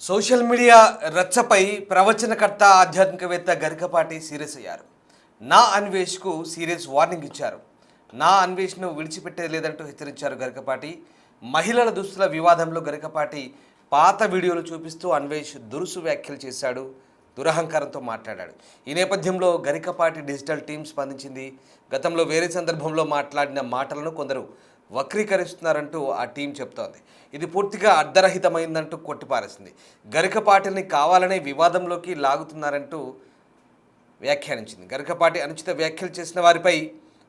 Social media రచ్చపై ప్రవచనకర్త ఆధ్యాత్మికవేత్త Garikapati serious అయ్యారు. నా అన్వేష్కు సీరియస్ వార్నింగ్ ఇచ్చారు. నా అన్వేష్ను విడిచిపెట్టేది లేదంటూ హెచ్చరించారు గరికపాటి. మహిళల దుస్తుల వివాదంలో గరికపాటి పాత వీడియోలు చూపిస్తూ అన్వేష్ దురుసు వ్యాఖ్యలు చేశాడు. దురహంకారంతో మాట్లాడాడు. ఈ నేపథ్యంలో గరికపాటి డిజిటల్ టీం స్పందించింది. గతంలో వేరే సందర్భంలో మాట్లాడిన మాటలను కొందరు వక్రీకరిస్తున్నారంటూ ఆ టీం చెప్తోంది. ఇది పూర్తిగా అర్ధరహితమైందంటూ కొట్టిపారేసింది. గరికపాటిని కావాలనే వివాదంలోకి లాగుతున్నారంటూ వ్యాఖ్యానించింది. గరికపాటి అనుచిత వ్యాఖ్యలు చేసిన వారిపై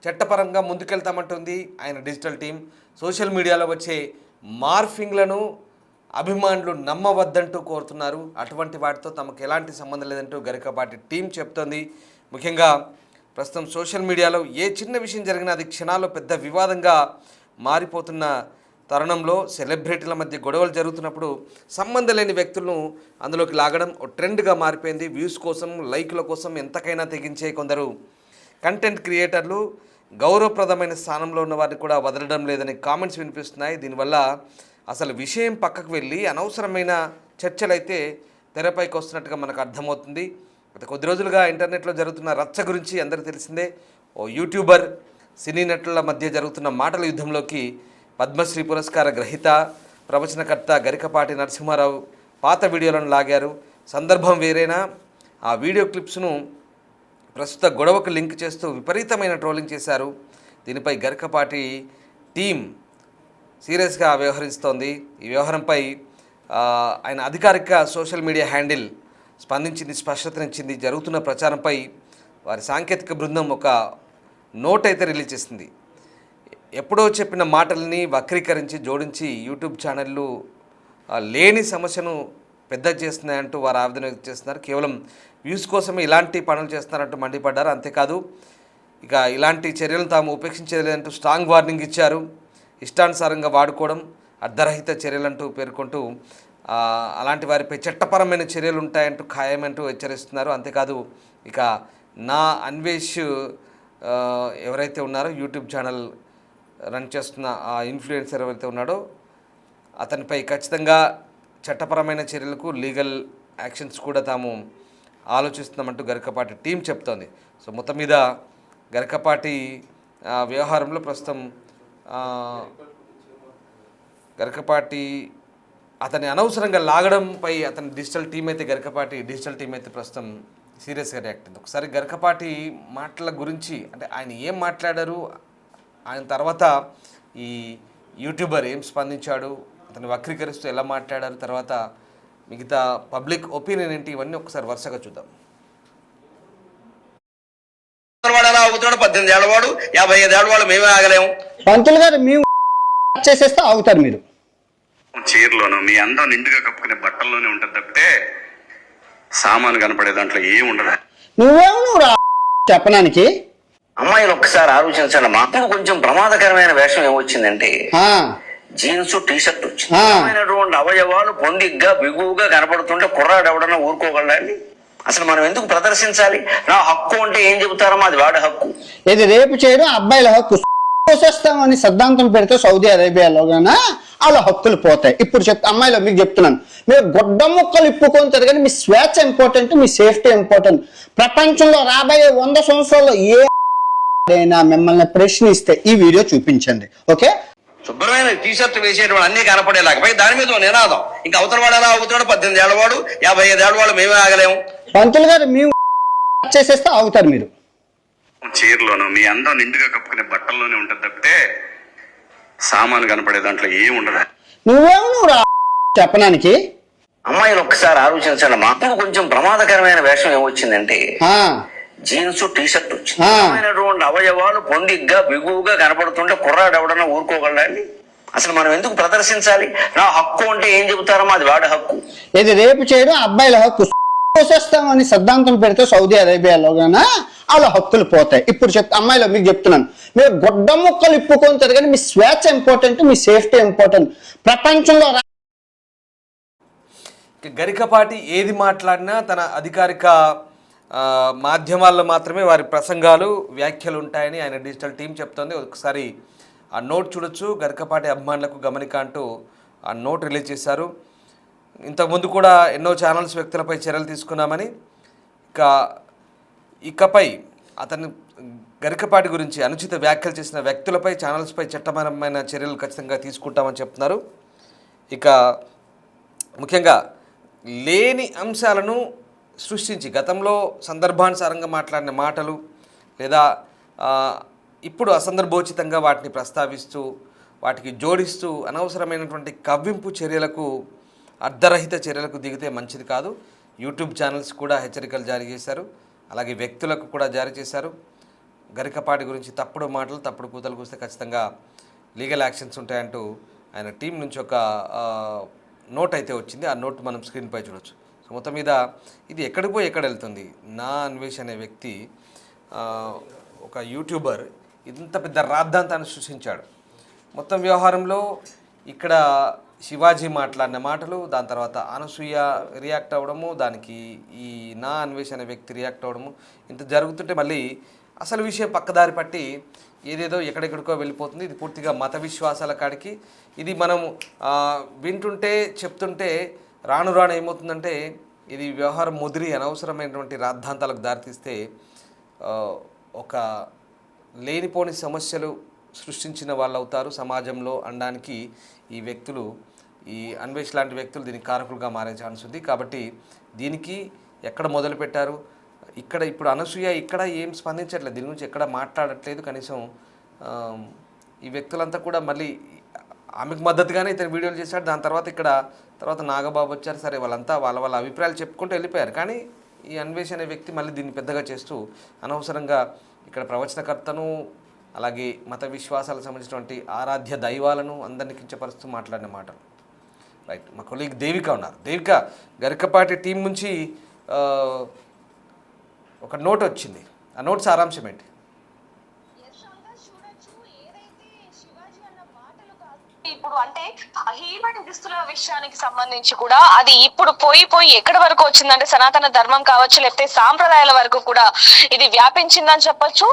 చట్టపరంగా ముందుకెళ్తామంటుంది ఆయన డిజిటల్ టీం. సోషల్ మీడియాలో వచ్చే మార్ఫింగ్లను అభిమానులు నమ్మవద్దంటూ కోరుతున్నారు. అటువంటి వాటితో తమకు ఎలాంటి సంబంధం లేదంటూ గరికపాటి టీం చెప్తోంది. ముఖ్యంగా ప్రస్తుతం సోషల్ మీడియాలో ఏ చిన్న విషయం జరిగినా అది క్షణాల్లో పెద్ద వివాదంగా మారిపోతున్న తరుణంలో సెలబ్రిటీల మధ్య గొడవలు జరుగుతున్నప్పుడు సంబంధం లేని వ్యక్తులను అందులోకి లాగడం ఓ ట్రెండ్గా మారిపోయింది. వ్యూస్ కోసం, లైక్ల కోసం ఎంతకైనా తెగించే కొందరు కంటెంట్ క్రియేటర్లు గౌరవప్రదమైన స్థానంలో ఉన్న వారిని కూడా వదలడం లేదని కామెంట్స్ వినిపిస్తున్నాయి. దీనివల్ల అసలు విషయం పక్కకు వెళ్ళి అనవసరమైన చర్చలైతే తెరపైకి వస్తున్నట్టుగా మనకు అర్థమవుతుంది. గత కొద్ది రోజులుగా ఇంటర్నెట్లో జరుగుతున్న రచ్చ గురించి అందరికీ తెలిసిందే. ఓ యూట్యూబర్, సినీ నటుల మధ్య జరుగుతున్న మాటల యుద్ధంలోకి పద్మశ్రీ పురస్కార గ్రహీత ప్రవచనకర్త గరికపాటి నరసింహారావు పాత వీడియోలను లాగారు. సందర్భం వేరేనా ఆ వీడియో క్లిప్స్ను ప్రస్తుత గొడవకు లింక్ చేస్తూ విపరీతమైన ట్రోలింగ్ చేశారు. దీనిపై గరికపాటి టీం సీరియస్గా వ్యవహరిస్తోంది. ఈ వ్యవహారంపై ఆయన అధికారిక సోషల్ మీడియా హ్యాండిల్ స్పందించింది, స్పష్టతనిచ్చింది. జరుగుతున్న ప్రచారంపై వారి సాంకేతిక బృందం ఒక నోట్ అయితే రిలీజ్ చేసింది. ఎప్పుడో చెప్పిన మాటల్ని వక్రీకరించి జోడించి యూట్యూబ్ ఛానళ్ళు లేని సమస్యను పెద్ద చేస్తున్నాయంటూ వారు ఆవేదన వ్యక్తం చేస్తున్నారు. కేవలం వ్యూస్ కోసమే ఇలాంటి పనులు చేస్తున్నారంటూ మండిపడ్డారు. అంతేకాదు ఇక ఇలాంటి చర్యలను తాము ఉపేక్షించలేదంటూ స్ట్రాంగ్ వార్నింగ్ ఇచ్చారు. ఇష్టానుసారంగా వాడుకోవడం అర్ధరహిత చర్యలంటూ పేర్కొంటూ అలాంటి వారిపై చట్టపరమైన చర్యలు ఉంటాయంటూ ఖాయమంటూ హెచ్చరిస్తున్నారు. అంతేకాదు ఇక నా అన్వేష్ ఎవరైతే ఉన్నారో యూట్యూబ్ ఛానల్ రన్ చేస్తున్న ఆ ఇన్ఫ్లుయెన్సర్ ఎవరైతే ఉన్నాడో అతనిపై ఖచ్చితంగా చట్టపరమైన చర్యలకు లీగల్ యాక్షన్స్ కూడా తాము ఆలోచిస్తున్నామంటూ గరికపాటి టీం చెప్తోంది. సో మొత్తం మీద గరికపాటి వ్యవహారంలో ప్రస్తుతం గరికపాటి అతన్ని అనవసరంగా లాగడంపై అతని డిజిటల్ టీం అయితే ప్రస్తుతం సీరియస్గా రియాక్ట్ అయింది. ఒకసారి గరికపాటి మాటల గురించి, అంటే ఆయన ఏం మాట్లాడారు, ఆయన తర్వాత ఈ యూట్యూబర్ ఏం స్పందించాడు, అతన్ని వక్రీకరిస్తూ ఎలా మాట్లాడారు, తర్వాత మిగతా పబ్లిక్ ఒపీనియన్ ఏంటి, ఇవన్నీ ఒకసారి వరుసగా చూద్దాం. 18 ఏళ్ళ వాడు 55 ఏళ్ళ వాడు మేమే ఆగలేము. పంతులు గారు మేము చేసేస్తే ఆగుతారు మీరు. చీరలోను మీ అందం నిండుగా కప్పుకునే బట్టల్లోనే ఉంటుంది తప్పితే సామాను కనపడే దాంట్లో ఏం ఉండదు. నువ్వు చెప్పడానికి అమ్మాయిలు ఒక్కసారి ఆలోచించండి. మాకు కొంచెం ప్రమాదకరమైన వేషం ఏమొచ్చిందంటే జీన్స్ టీ-షర్ట్ వచ్చింది. అవయవాలు పొందిగ్గా బిగువుగా కనపడుతుంటే కుర్రాడు ఎవడన్నా ఊరుకోగలండి? అసలు మనం ఎందుకు ప్రదర్శించాలి? నా హక్కు అంటే ఏం చెబుతారో అది వాడి హక్కు. ఇది రేపు చేయడం అబ్బాయిల హక్కు. పోసేస్తామని సిద్ధాంతం పెడితే సౌదీ అరేబియాలో గానా వాళ్ళ హక్కులు పోతాయి. ఇప్పుడు అమ్మాయిలో మీకు చెప్తున్నాను, మీరు గొడ్డ ముక్కలు ఇప్పుకుంటారు కానీ మీ స్వేచ్ఛ ఇంపార్టెంట్, మీ సేఫ్టీ ఇంపార్టెంట్. ప్రపంచంలో రాబోయే 100 సంవత్సరాల్లో ఏదైనా మిమ్మల్ని ప్రశ్నిస్తే ఈ వీడియో చూపించండి. ఓకే, శుభ్రమైన టీ-షర్ట్ వేసేటువంటి అన్ని కనపడేలాగా దాని మీద నినాదం. ఇంకా అవతల వాడు ఎలా ఆగుతాడు? 18 ఏళ్ళ వాడు 55 ఏళ్ళ వాడు మేమే ఆగలేము. పంతులు గారు మేము చేసేస్తే ఆగుతారు మీరు. చీరలోను మీ అందం నిండుగా కప్పుకునే బట్టల్లోనే ఉంటుంది తప్పితే సామాను కనపడే దాంట్లో ఏం ఉండదు. నువ్వు చెప్పడానికి అమ్మాయిలు ఒక్కసారి ఆలోచించండి. మాకు కొంచెం ప్రమాదకరమైన వేషం ఏమొచ్చిందంటే జీన్స్ టీ-షర్ట్ వచ్చింది. అవయవాలు పొందిగ్గా బిగువుగా కనపడుతుంటే కుర్రాడు ఎవడన్నా ఊరుకోగలండి? అసలు మనం ఎందుకు ప్రదర్శించాలి? నా హక్కు అంటే ఏం చెబుతారో అది వాడి హక్కు. ఇది రేపు చేయడం అబ్బాయిల హక్కు. పోసేస్తామని సిద్ధాంతం పెడితే సౌదీ అరేబియాలో గానా వాళ్ళ హక్కులు పోతాయి. ఇప్పుడు అమ్మాయిలో మీకు చెప్తున్నాను, మీరు గొడ్డ ముక్కలు ఇప్పుకుంటారు కానీ మీ స్వేచ్ఛ ఇంపార్టెంట్, మీ సేఫ్టీ ఇంపార్టెంట్. ప్రపంచంలో గరికపాటి ఏది మాట్లాడినా తన అధికారిక మాధ్యమాల్లో మాత్రమే వారి ప్రసంగాలు, వ్యాఖ్యలు ఉంటాయని ఆయన డిజిటల్ టీం చెప్తోంది. ఒకసారి ఆ నోట్ చూడొచ్చు. గరికపాటి అభిమానులకు గమనిక అంటూ ఆ నోట్ రిలీజ్ చేశారు. ఇంతకుముందు కూడా ఎన్నో ఛానల్స్ వ్యక్తులపై చర్యలు తీసుకున్నామని, ఇకపై అతను గరికపాటి గురించి అనుచిత వ్యాఖ్యలు చేసిన వ్యక్తులపై ఛానల్స్పై చట్టపరమైన చర్యలు ఖచ్చితంగా తీసుకుంటామని చెప్తున్నారు. ఇక ముఖ్యంగా లేని అంశాలను సృష్టించి గతంలో సందర్భానుసారంగా మాట్లాడిన మాటలు లేదా ఇప్పుడు అసందర్భోచితంగా వాటిని ప్రస్తావిస్తూ వాటికి జోడిస్తూ అనవసరమైనటువంటి కవ్వింపు చర్యలకు, అర్ధరహిత చర్యలకు దిగితే మంచిది కాదు. యూట్యూబ్ ఛానల్స్ కూడా హెచ్చరికలు జారీ చేశారు, అలాగే వ్యక్తులకు కూడా జారీ చేశారు. గరికపాటి గురించి తప్పుడు మాటలు, తప్పుడు కూతలు కూస్తే ఖచ్చితంగా లీగల్ యాక్షన్స్ ఉంటాయంటూ ఆయన టీం నుంచి ఒక నోట్ అయితే వచ్చింది. ఆ నోట్ మనం స్క్రీన్పై చూడొచ్చు. సో మొత్తం మీద ఇది ఎక్కడికి పోయి ఎక్కడ వెళ్తుంది? నా అన్వేష్ అనే వ్యక్తి ఒక యూట్యూబర్ ఇంత పెద్ద రాద్ధాంతాన్ని సృష్టించాడు. మొత్తం వ్యవహారంలో ఇక్కడ శివాజీ మాట్లాడిన మాటలు, దాని తర్వాత అనసూయ రియాక్ట్ అవ్వడము, దానికి ఈ నా అన్వేష్ అనే వ్యక్తి రియాక్ట్ అవ్వడము, ఇంత జరుగుతుంటే మళ్ళీ అసలు విషయం పక్కదారి పట్టి ఏదేదో ఎక్కడెక్కడికో వెళ్ళిపోతుంది. ఇది పూర్తిగా మత విశ్వాసాల కాడికి. ఇది మనం వింటుంటే చెప్తుంటే రాను రాను ఏమవుతుందంటే ఇది వ్యవహారం ముదిరి అనవసరమైనటువంటి రాద్ధాంతాలకు దారితీస్తే ఒక లేనిపోని సమస్యలు సృష్టించిన వాళ్ళు అవుతారు సమాజంలో అనడానికి ఈ వ్యక్తులు, ఈ అన్వేష్ లాంటి వ్యక్తులు దీనికి కారకులుగా మారే ఛాన్స్ ఉంది. కాబట్టి దీనికి ఎక్కడ మొదలుపెట్టారు, ఇక్కడ ఇప్పుడు అనసూయ ఇక్కడ ఏం స్పందించట్లేదు, దీని గురించి ఎక్కడ మాట్లాడట్లేదు. కనీసం ఈ వ్యక్తులంతా కూడా మళ్ళీ ఆమెకు మద్దతుగానే ఇతను వీడియోలు చేశాడు. దాని తర్వాత నాగబాబు వచ్చారు. సరే వాళ్ళంతా వాళ్ళ అభిప్రాయాలు చెప్పుకుంటూ వెళ్ళిపోయారు. కానీ ఈ అన్వేష్ అనే వ్యక్తి మళ్ళీ దీన్ని పెద్దగా చేస్తూ అనవసరంగా ఇక్కడ ప్రవచనకర్తను, అలాగే మత విశ్వాసాలకు సంబంధించినటువంటి ఆరాధ్య దైవాలను అందరినీ కించపరుస్తూ మాట్లాడిన మాటలు. రైట్, మా కొలీగ్ దేవిక ఉన్నారు. దేవిక, గరికపాటి టీం నుంచి ఒక నోట్ వచ్చింది. ఆ నోట్ సారాంశం ఏంటి? ఇప్పుడు అంటే హీమన్ దుస్తుల విషయానికి సంబంధించి కూడా అది ఇప్పుడు పోయి ఎక్కడి వరకు వచ్చిందంటే సనాతన ధర్మం కావచ్చు, లేకపోతే సాంప్రదాయాల వరకు కూడా ఇది వ్యాపించిందని చెప్పొచ్చు.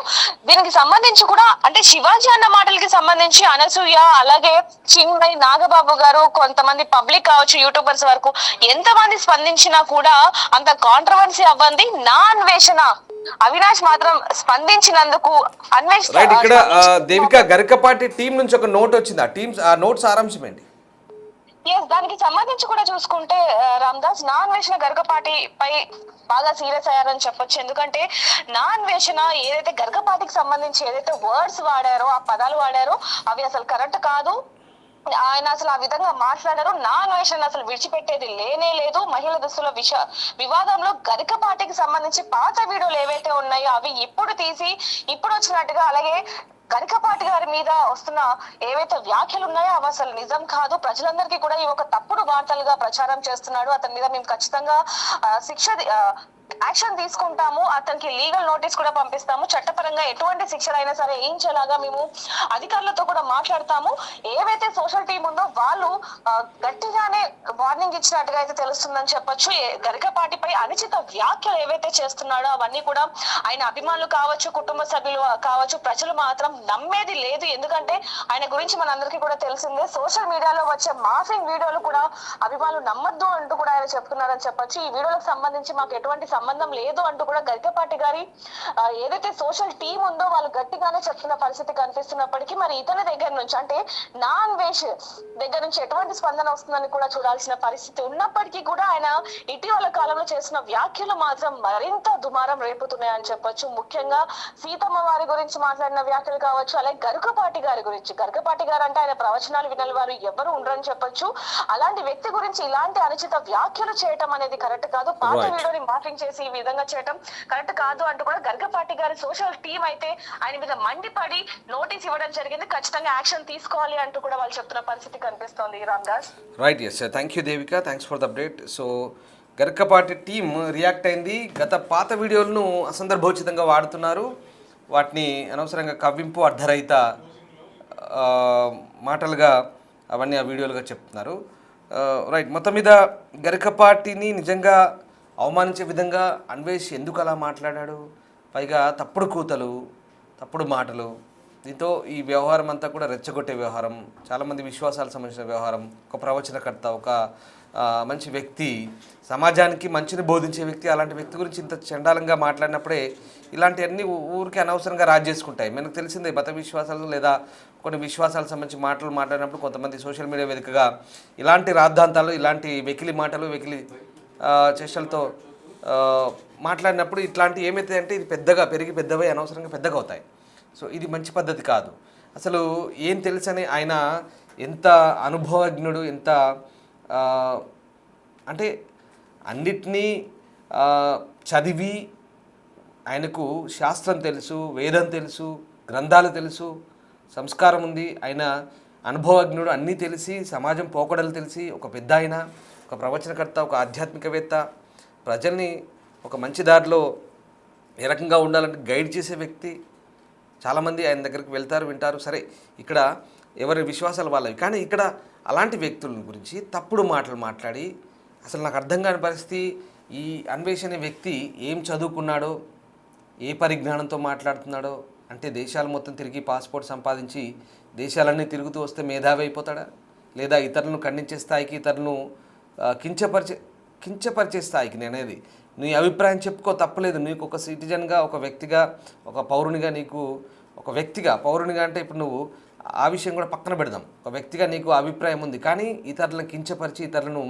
దీనికి సంబంధించి కూడా అంటే శివాజీ అన్న మాటలకి సంబంధించి అనసూయ, అలాగే చింగై నాగబాబు గారు, కొంతమంది పబ్లిక్ కావచ్చు, యూట్యూబర్స్ వరకు ఎంతమంది స్పందించినా కూడా అంత కాంట్రవర్సీ అవ్వంది. నా అన్వేషణ అవినాష్ మాత్రం స్పందించినందుకు అన్వేష్ రైట్. ఇక్కడ దేవిక, గరికపాటి టీం నుంచి ఒక నోట్ వచ్చింది. ఆ నోట్ సారాంశం ఏంటి? దానికి సంబంధించి కూడా చూసుకుంటే రామ్దాస్, నా అన్వేషణ గరికపాటి పై బాగా సీరియస్ అయ్యారని చెప్పొచ్చు. ఎందుకంటే నా అన్వేషణ ఏదైతే గరికపాటికి సంబంధించి ఏదైతే వర్డ్స్ వాడారో, ఆ పదాలు వాడారో అవి అసలు కరెక్ట్ కాదు. ఆయన అసలు ఆ విధంగా మాట్లాడారు. నా అన్వేషణ అసలు విడిచిపెట్టేది లేనే లేదు. మహిళల దుస్తుల వివాదంలో గరికపాటికి సంబంధించి పాత వీడియోలు ఏవైతే ఉన్నాయో అవి ఇప్పుడు తీసి ఇప్పుడు వచ్చినట్టుగా, అలాగే గరికపాటి గారి మీద వస్తున్న ఏవైతే వ్యాఖ్యలు ఉన్నాయో అవి అసలు నిజం కాదు. ప్రజలందరికీ కూడా ఈ ఒక తప్పుడు వార్తలుగా ప్రచారం చేస్తున్నాడు. అతని మీద మేము ఖచ్చితంగా యాక్షన్ తీసుకుంటాము, అతనికి లీగల్ నోటీస్ కూడా పంపిస్తాము, చట్టపరంగా ఎటువంటి శిక్షలు అయినా సరే వేయించేలాగా మేము అధికారులతో కూడా మాట్లాడతాము. ఏవైతే సోషల్ టీం ఉందో వాళ్ళు గట్టిగానే వార్నింగ్ ఇచ్చినట్టుగా అయితే తెలుస్తుందని చెప్పొచ్చు. గరికపాటిపై అనుచిత వ్యాఖ్యలు ఏవైతే చేస్తున్నాడో అవన్నీ కూడా ఆయన అభిమానులు కావచ్చు, కుటుంబ సభ్యులు కావచ్చు, ప్రజలు మాత్రం నమ్మేది లేదు. ఎందుకంటే ఆయన గురించి మనందరికీ కూడా తెలిసిందే. సోషల్ మీడియాలో వచ్చే మార్ఫింగ్ వీడియోలు కూడా అభిమానులు నమ్మద్దు అంటూ కూడా ఆయన చెప్తున్నారని చెప్పొచ్చు. ఈ వీడియోలకు సంబంధించి మాకు ఎటువంటి సంబంధం లేదు అంటూ కూడా గరికపాటి గారి ఏదైతే సోషల్ టీం ఉందో వాళ్ళు గట్టిగానే చెప్తున్న పరిస్థితి కనిపిస్తున్నప్పటికీ మరి ఇతని దగ్గర నుంచి అంటే నా అన్వేష్ దగ్గర నుంచి ఎటువంటి స్పందన వస్తుందని కూడా చూడాల్సిన పరిస్థితి ఉన్నప్పటికీ కూడా ఆయన ఇటీవల కాలంలో చేసిన వ్యాఖ్యలు మాత్రం మరింత దుమారం రేపుతున్నాయని చెప్పొచ్చు. ముఖ్యంగా సీతమ్మ వారి గురించి మాట్లాడిన వ్యాఖ్యలు కావచ్చు, అలాగే గరికపాటి గారి గురించి. గరికపాటి గారు అంటే ఆయన ప్రవచనాలు వినని వారు ఎవరు ఉండరని చెప్పొచ్చు. అలాంటి వ్యక్తి గురించి ఇలాంటి అనుచిత వ్యాఖ్యలు చేయటం అనేది కరెక్ట్ కాదు. పాత వీడియోని మార్పింగ్ చేసి ఈ విధంగా చేయటం కరెక్ట్ కాదు అంటూ కూడా గరికపాటి గారి సోషల్ టీం అయితే ఆయన మీద మండిపడి నోటీస్ ఇవ్వడం జరిగింది. ఖచ్చితంగా యాక్షన్ తీసుకోవాలి అంటూ కూడా వాళ్ళు చెప్తున్న పరిస్థితి కనిపిస్తోంది. Ramdas. Right, yes, thank you Devika, thanks for the update. So Garikapati team react అయింది. గత పాత వీడియోలను అసందర్భోచితంగా వాడుతున్నారు, వాటిని అనవసరంగా కవ్వింపు, అర్ధరహిత మాటలుగా అవన్నీ ఆ వీడియోలుగా చెప్తున్నారు. రైట్, మొత్తం మీద గరికపాటిని నిజంగా అవమానించే విధంగా అన్వేష్ ఎందుకు అలా మాట్లాడాడు? పైగా తప్పుడు కూతలు, తప్పుడు మాటలు, దీంతో ఈ వ్యవహారం అంతా కూడా రెచ్చగొట్టే వ్యవహారం, చాలామంది విశ్వాసాలకు సంబంధించిన వ్యవహారం. ఒక ప్రవచనకర్త, ఒక మంచి వ్యక్తి, సమాజానికి మంచిని బోధించే వ్యక్తి, అలాంటి వ్యక్తి గురించి ఇంత చండాలంగా మాట్లాడినప్పుడే ఇలాంటివన్నీ ఊరికి అనవసరంగా రాజు చేసుకుంటాయి. మనకు తెలిసిందే, మత విశ్వాసాలు లేదా కొన్ని విశ్వాసాలకు సంబంధించి మాటలు మాట్లాడినప్పుడు కొంతమంది సోషల్ మీడియా వేదికగా ఇలాంటి రాద్ధాంతాలు, ఇలాంటి వెకిలి మాటలు, వెకిలి చేష్టలతో మాట్లాడినప్పుడు ఇట్లాంటి ఏమైతే అంటే ఇది పెద్దగా పెరిగి పెద్దవై అనవసరంగా పెద్దగా అవుతాయి. సో ఇది మంచి పద్ధతి కాదు. అసలు ఏం తెలుసని ఆయన ఎంత అనుభవజ్ఞుడు, ఎంత అంటే అన్నిటినీ చదివి ఆయనకు శాస్త్రం తెలుసు, వేదం తెలుసు, గ్రంథాలు తెలుసు, సంస్కారం ఉంది, ఆయన అనుభవజ్ఞుడు, అన్నీ తెలిసి సమాజం పోకడలు తెలిసి ఒక పెద్ద ఆయన, ఒక ప్రవచనకర్త, ఒక ఆధ్యాత్మికవేత్త, ప్రజల్ని ఒక మంచి దారిలో ఏ రకంగా ఉండాలంటే గైడ్ చేసే వ్యక్తి. చాలామంది ఆయన దగ్గరికి వెళ్తారు, వింటారు. సరే, ఇక్కడ ఎవరి విశ్వాసాలు వాళ్ళవి. కానీ ఇక్కడ అలాంటి వ్యక్తుల గురించి తప్పుడు మాటలు మాట్లాడి అసలు నాకు అర్థం కాని పరిస్థితి. ఈ అన్వేషణ వ్యక్తి ఏం చదువుకున్నాడో, ఏ పరిజ్ఞానంతో మాట్లాడుతున్నాడో, అంటే దేశాలు మొత్తం తిరిగి పాస్పోర్ట్ సంపాదించి దేశాలన్నీ తిరుగుతూ వస్తే మేధావి అయిపోతాడా? లేదా ఇతరులను ఖండించే స్థాయికి, ఇతరులను కించపరిచే స్థాయికి? నేనేది నీ అభిప్రాయం చెప్పుకో, తప్పలేదు. నీకు ఒక సిటిజన్గా, ఒక వ్యక్తిగా, ఒక పౌరునిగా, నీకు ఒక వ్యక్తిగా, పౌరునిగా అంటే ఇప్పుడు నువ్వు ఆ విషయం కూడా పక్కన పెడదాం. ఒక వ్యక్తిగా నీకు అభిప్రాయం ఉంది, కానీ ఇతరులను కించపరిచి ఇతరులను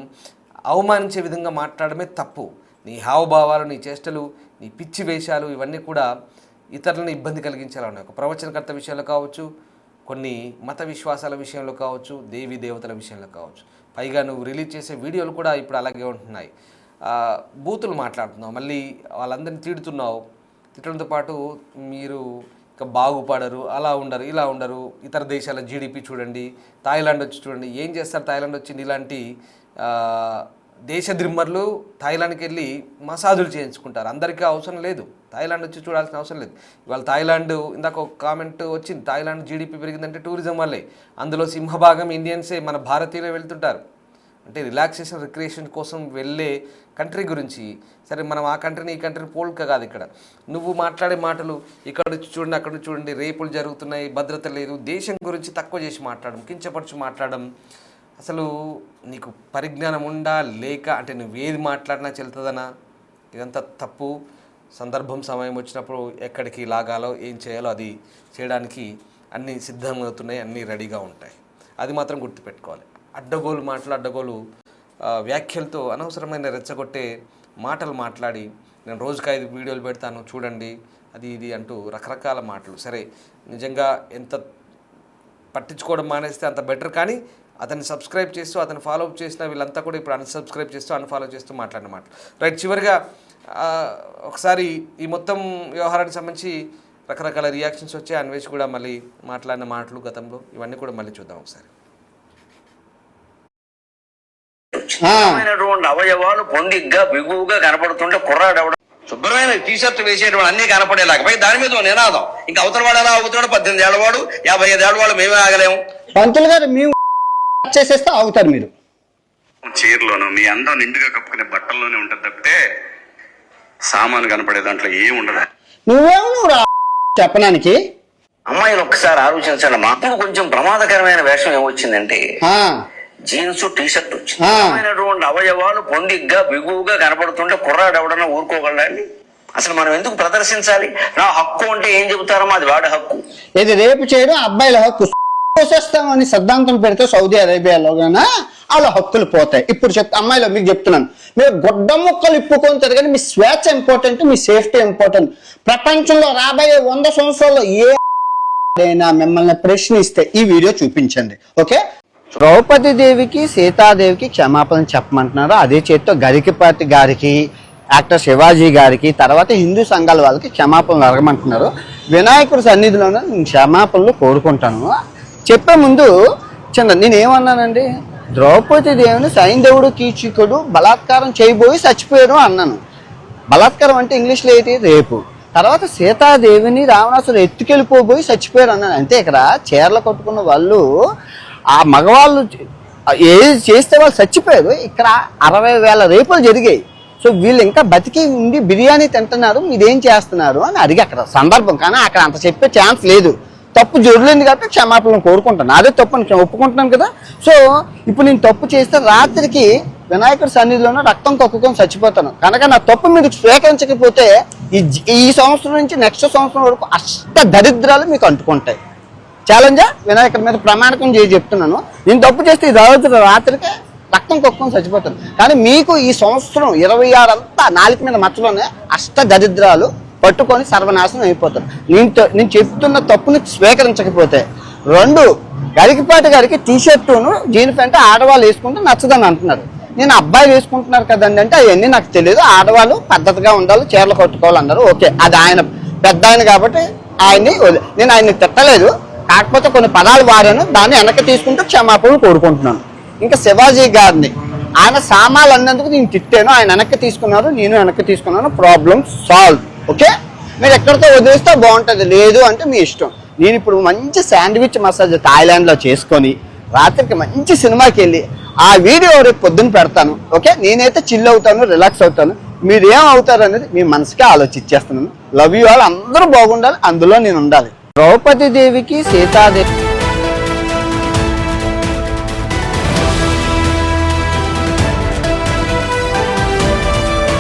అవమానించే విధంగా మాట్లాడమే తప్పు. నీ హావభావాలు, నీ చేష్టలు, నీ పిచ్చి వేషాలు ఇవన్నీ కూడా ఇతరులను ఇబ్బంది కలిగించేలా ఉన్నాయి. ఒక ప్రవచనకర్త విషయంలో కావచ్చు, కొన్ని మత విశ్వాసాల విషయంలో కావచ్చు, దేవీ దేవతల విషయంలో కావచ్చు. పైగా నువ్వు రిలీజ్ చేసే వీడియోలు కూడా ఇప్పుడు అలాగే ఉంటున్నాయి. బూతులు మాట్లాడుతున్నావు, మళ్ళీ వాళ్ళందరినీ తిడుతున్నావు. తిట్టడంతో పాటు మీరు ఇక బాగుపడరు, అలా ఉండరు, ఇలా ఉండరు, ఇతర దేశాల జీడిపి చూడండి, థాయిలాండ్ వచ్చి చూడండి, ఏం చేస్తారు థాయిలాండ్ వచ్చింది? ఇలాంటి దేశద్రిమ్మర్లు థాయిలాండ్కి వెళ్ళి మసాజులు చేయించుకుంటారు. అందరికీ అవసరం లేదు, థాయిలాండ్ వచ్చి చూడాల్సిన అవసరం లేదు. ఇవాళ థాయిలాండ్, ఇందాక ఒక కామెంట్ వచ్చింది, థాయిలాండ్ జీడిపి పెరిగిందంటే టూరిజం వల్లే. అందులో సింహభాగం ఇండియన్సే, మన భారతీయులే వెళ్తుంటారు. అంటే రిలాక్సేషన్, రిక్రియేషన్ కోసం వెళ్ళే కంట్రీ గురించి. సరే, మనం ఆ కంట్రీని ఈ కంట్రీని పోల్క కాదు. ఇక్కడ నువ్వు మాట్లాడే మాటలు, ఇక్కడ నుంచి చూడండి, అక్కడ నుంచి చూడండి, రేపులు జరుగుతున్నాయి, భద్రత లేదు, దేశం గురించి తక్కువ చేసి మాట్లాడడం, కించపరచు మాట్లాడడం. అసలు నీకు పరిజ్ఞానం ఉండా లేక, అంటే నువ్వు ఏది మాట్లాడినా చెల్తుందనా? ఇదంతా తప్పు. సందర్భం, సమయం వచ్చినప్పుడు ఎక్కడికి లాగాలో, ఏం చేయాలో అది చేయడానికి అన్నీ సిద్ధమవుతున్నాయి, అన్నీ రెడీగా ఉంటాయి. అది మాత్రం గుర్తుపెట్టుకోవాలి. అడ్డగోలు మాటలు, అడ్డగోలు వ్యాఖ్యలతో అనవసరమైన రెచ్చగొట్టే మాటలు మాట్లాడి, నేను రోజుకి 5 వీడియోలు పెడతాను చూడండి, అది ఇది అంటూ రకరకాల మాటలు. సరే, నిజంగా ఎంత పట్టించుకోవడం మానేస్తే అంత బెటర్. కానీ అతన్ని సబ్స్క్రైబ్ చేస్తూ, అతను ఫాలో అప్ చేసిన వీళ్ళంతా కూడా ఇప్పుడు అన్సబ్స్క్రైబ్ చేస్తూ, అన్ఫాలో చేస్తూ మాట్లాడిన మాటలు. రైట్, చివరిగా ఒకసారి ఈ మొత్తం వ్యవహారానికి సంబంధించి రకరకాల రియాక్షన్స్ వచ్చాయి. అన్వేష్ కూడా మళ్ళీ మాట్లాడిన మాటలు గతంలో, ఇవన్నీ కూడా మళ్ళీ చూద్దాం ఒకసారి. అవయవాలు పొందిగ్గా బిగువుగా కనపడుతుంటే కుర్రాడు ఎవడ శుభ్రమైన టీషర్ట్ వేసేటువంటి అన్ని కనపడేలాగా దాని మీద నినాదం. ఇంకా అవతల వాడు ఎలా అవుతాడు? 18 ఏళ్ల వాడు, 55 ఏళ్ల వాడు, మేమే ఆగలేము. పంతులు గారు మేము చేసేస్తే ఆగుతారు మీరు. చీరలోను మీ అందం నిండుగా కప్పుకునే బట్టల్లోనే ఉంటుంది తప్పితే సామాను కనపడే దాంట్లో ఏం ఉండదు. నువ్వు చెప్పడానికి అమ్మాయిలు ఒక్కసారి ఆలోచించండి. మాకు కొంచెం ప్రమాదకరమైన వేషం ఏమొచ్చిందంటే, జీన్స్ టీషర్ట్ వచ్చినటువంటి అవయవాలు పొందిగ్గా బిగువుగా కనపడుతుంటే కుర్రాడు ఎవడన్నా ఊరుకోగలండి? అసలు మనం ఎందుకు ప్రదర్శించాలి? నా హక్కు అంటే ఏం చెబుతారో అది వాడి హక్కు. ఇది రేపు చేయడం అబ్బాయిల హక్కు. కోసేస్తామని సిద్ధాంతం పెడితే సౌదీ అరేబియాలో గానా వాళ్ళ హక్కులు పోతాయి. ఇప్పుడు అమ్మాయిలో మీకు చెప్తున్నాను, మీరు గొడ్డ ముక్కలు ఇప్పుకొని తిరగని మీ స్వేచ్ఛ ఇంపార్టెంట్, మీ సేఫ్టీ ఇంపార్టెంట్. ప్రపంచంలో రాబోయే 100 సంవత్సరాల్లో ఏదైనా మిమ్మల్ని ప్రశ్నిస్తే ఈ వీడియో చూపించండి. ఓకే, ద్రౌపది దేవికి, సీతాదేవికి క్షమాపణ చెప్పమంటున్నారు. అదే చేతితో గరికపాటి గారికి, యాక్టర్ శివాజీ గారికి, తర్వాత హిందూ సంఘాల వాళ్ళకి క్షమాపణలు అడగమంటున్నారు. వినాయకుడి సన్నిధిలోనే నేను క్షమాపణలు కోరుకుంటాను. చెప్పే ముందు నేనేమన్నానండి, ద్రౌపది దేవిని సైంధవుడు కీచకుడు బలాత్కారం చేయబోయి చచ్చిపోయారు అన్నాను. బలాత్కారం అంటే ఇంగ్లీష్లో ఏంటి? రేపు. తర్వాత సీతాదేవిని రావణాసుడు ఎత్తుకెళ్ళిపోబోయి చచ్చిపోయారు అన్నాను. అంతే, ఇక్కడ చీరలు కట్టుకున్న వాళ్ళు, ఆ మగవాళ్ళు ఏది చేస్తే వాళ్ళు చచ్చిపోయారు. ఇక్కడ 60,000 రేపులు జరిగాయి. సో వీళ్ళు ఇంకా బతికి ఉండి బిర్యానీ తింటున్నారు, మీరేం చేస్తున్నారు అని అడిగి అక్కడ సందర్భం. కానీ అక్కడ అంత చెప్పే ఛాన్స్ లేదు. తప్పు జరుగుతుంది కాబట్టి క్షమాపణలు కోరుకుంటాను. అదే తప్పు అని ఒప్పుకుంటున్నాను కదా. సో ఇప్పుడు నేను తప్పు చేస్తే రాత్రికి వినాయకుడి సన్నిధిలోనే రక్తం కక్కుకొని చచ్చిపోతాను కనుక నా తప్పు మీరు స్వీకరించకపోతే ఈ సంవత్సరం నుంచి నెక్స్ట్ సంవత్సరం వరకు అష్ట దరిద్రాలు మీకు అంటుకుంటాయి. ఛాలెంజా వినాయకుడి మీద ప్రమాణకం చేసి చెప్తున్నాను. నేను తప్పు చేస్తే ఈ రాత్రికి రక్తం కక్కుకొని చచ్చిపోతాను. కానీ మీకు ఈ సంవత్సరం 26 అంతా నాలుగు మీద మచ్చలోనే అష్ట దరిద్రాలు పట్టుకొని సర్వనాశనం అయిపోతారు. నేను చెప్తున్న తప్పుని స్వీకరించకపోతే. 2, గరికపాటి గారికి టీషర్టును జీన్ ప్యాంట్ ఆడవాళ్ళు వేసుకుంటే నచ్చదని అంటున్నారు. నేను అబ్బాయిలు వేసుకుంటున్నారు కదండి అంటే అవన్నీ నాకు తెలియదు. ఆడవాళ్ళు పద్ధతిగా ఉండాలి, చీరలు కట్టుకోవాలన్నారు. ఓకే, అది ఆయన పెద్ద ఆయన కాబట్టి నేను ఆయన్ని తిట్టలేదు. కాకపోతే కొన్ని పదాలు వారాను, దాన్ని వెనక్కి తీసుకుంటూ క్షమాపణలు కోరుకుంటున్నాను. ఇంకా శివాజీ గారిని ఆయన సామాన్లు అన్నందుకు నేను తిట్టాను, ఆయన వెనక్కి తీసుకున్నారు, నేను వెనక్కి తీసుకున్నాను. Problem solve. ఓకే, మీరు ఎక్కడితో వదిలేస్తే బాగుంటుంది, లేదు అంటే మీ ఇష్టం. నేను ఇప్పుడు మంచి శాండ్విచ్ మసాజ్ థాయిలాండ్లో చేసుకొని రాత్రికి మంచి సినిమాకి వెళ్ళి ఆ వీడియో రేపు పొద్దున్న పెడతాను. ఓకే, నేనైతే చిల్ అవుతాను, రిలాక్స్ అవుతాను. మీరు ఏం అవుతారు అనేది మీ మనసుకే ఆలోచించేస్తున్నాను. Love you all. అందరూ బాగుండాలి, అందులో నేను ఉండాలి. ద్రౌపది దేవికి సీతాదేవి